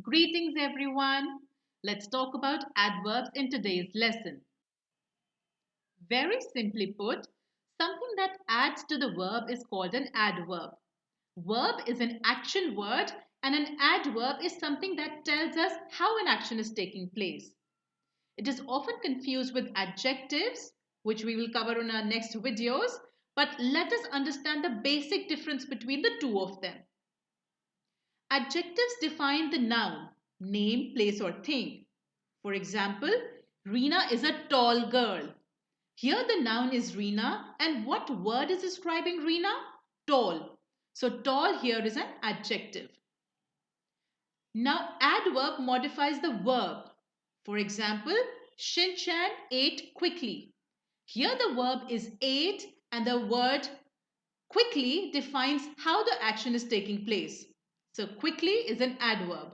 Greetings, everyone. Let's talk about adverbs in today's lesson. Very simply put, something that adds to the verb is called an adverb. Verb is an action word, and an adverb is something that tells us how an action is taking place. It is often confused with adjectives, which we will cover in our next videos, but let us understand the basic difference between the two of them. Adjectives define the noun, name, place, or thing. For example, Reena is a tall girl. Here the noun is Reena, and what word is describing Reena? Tall. So tall here is an adjective. Now adverb modifies the verb. For example, Shinchan ate quickly. Here the verb is ate and the word quickly defines how the action is taking place. So quickly is an adverb.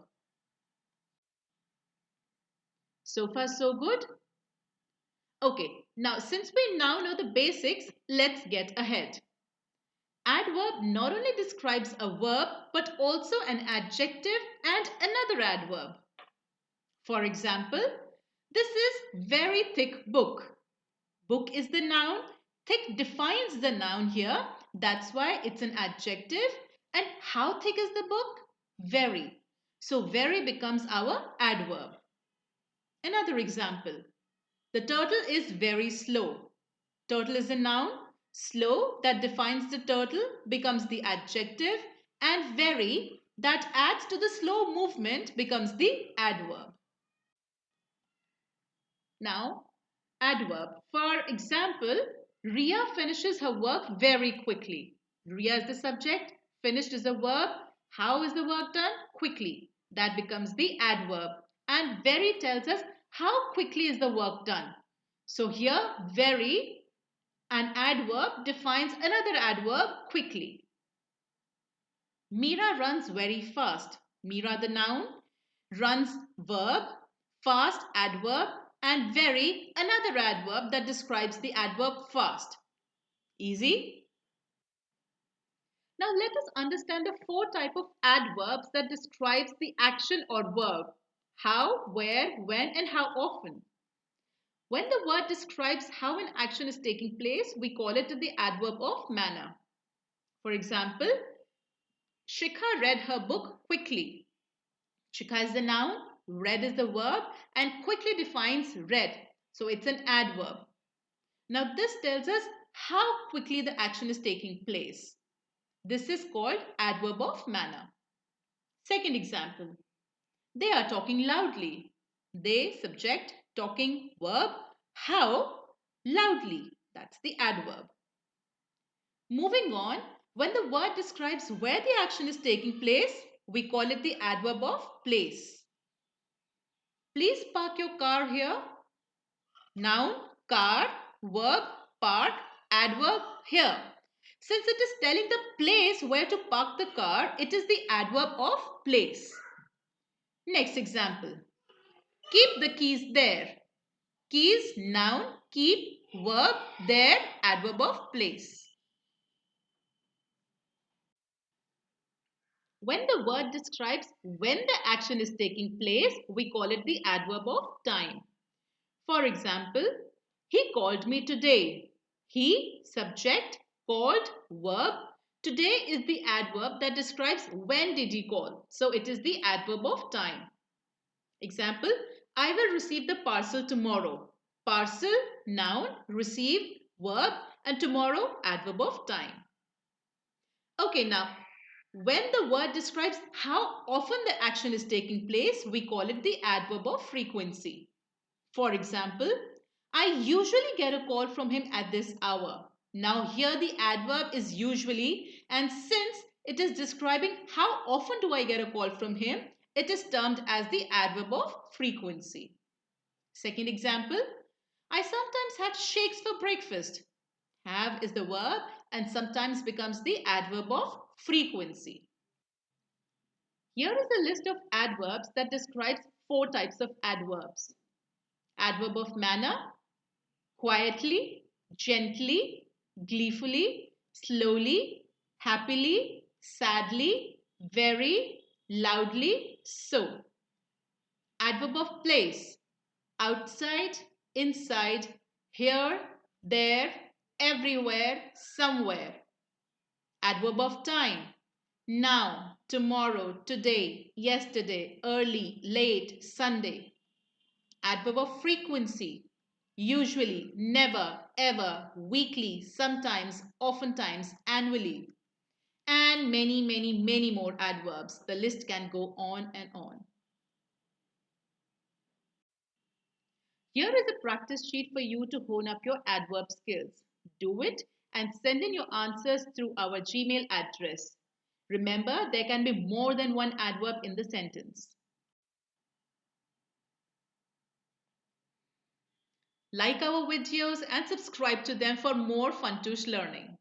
So far so good? Okay, now since we now know the basics, let's get ahead. Adverb not only describes a verb but also an adjective and another adverb. For example, this is very thick book. Book is the noun. Thick defines the noun here. That's why it's an adjective. And how thick is the book? Very. So very becomes our adverb. Another example. The turtle is very slow. Turtle is a noun. Slow that defines the turtle becomes the adjective, and very that adds to the slow movement becomes the adverb. Now, adverb. For example, Ria finishes her work very quickly. Ria is the subject, finished is a verb. How is the work done? Quickly. That becomes the adverb. And very tells us how quickly is the work done. So here, very, an adverb defines another adverb, quickly. Meera runs very fast. Meera the noun, runs verb, fast adverb, and very another adverb that describes the adverb fast. Easy? Now let us understand the four types of adverbs that describes the action or verb. How, where, when, and how often. When the word describes how an action is taking place, we call it the adverb of manner. For example, Shikha read her book quickly. Shikha is the noun, read is the verb, and quickly defines read. So it's an adverb. Now this tells us how quickly the action is taking place. This is called adverb of manner. Second example. They are talking loudly. They, subject, talking, verb. How? Loudly. That's the adverb. Moving on, when the word describes where the action is taking place, we call it the adverb of place. Please park your car here. Noun, car, verb, park, adverb, here. Since it is telling the place where to park the car, it is the adverb of place. Next example. Keep the keys there. Keys, noun, keep, verb, there, adverb of place. When the word describes when the action is taking place, we call it the adverb of time. For example, he called me today. He, subject, called, verb. Today is the adverb that describes when did he call. So it is the adverb of time. Example, I will receive the parcel tomorrow. Parcel, noun, receive, verb, and tomorrow, adverb of time. Okay, now, when the word describes how often the action is taking place, we call it the adverb of frequency. For example, I usually get a call from him at this hour. Now here the adverb is usually, and since it is describing how often do I get a call from him, it is termed as the adverb of frequency. Second example, I sometimes have shakes for breakfast. Have is the verb and sometimes becomes the adverb of frequency. Here is a list of adverbs that describes four types of adverbs. Adverb of manner, quietly, gently, gleefully, slowly, happily, sadly, very, loudly, so. Adverb of place. Outside, inside, here, there, everywhere, somewhere. Adverb of time. Now, tomorrow, today, yesterday, early, late, Sunday. Adverb of frequency. Usually, never, ever, weekly, sometimes, oftentimes, annually. And many, many, many more adverbs. The list can go on and on. Here is a practice sheet for you to hone up your adverb skills. Do it and send in your answers through our Gmail address. Remember, there can be more than one adverb in the sentence. Like our videos and subscribe to them for more Funtush learning.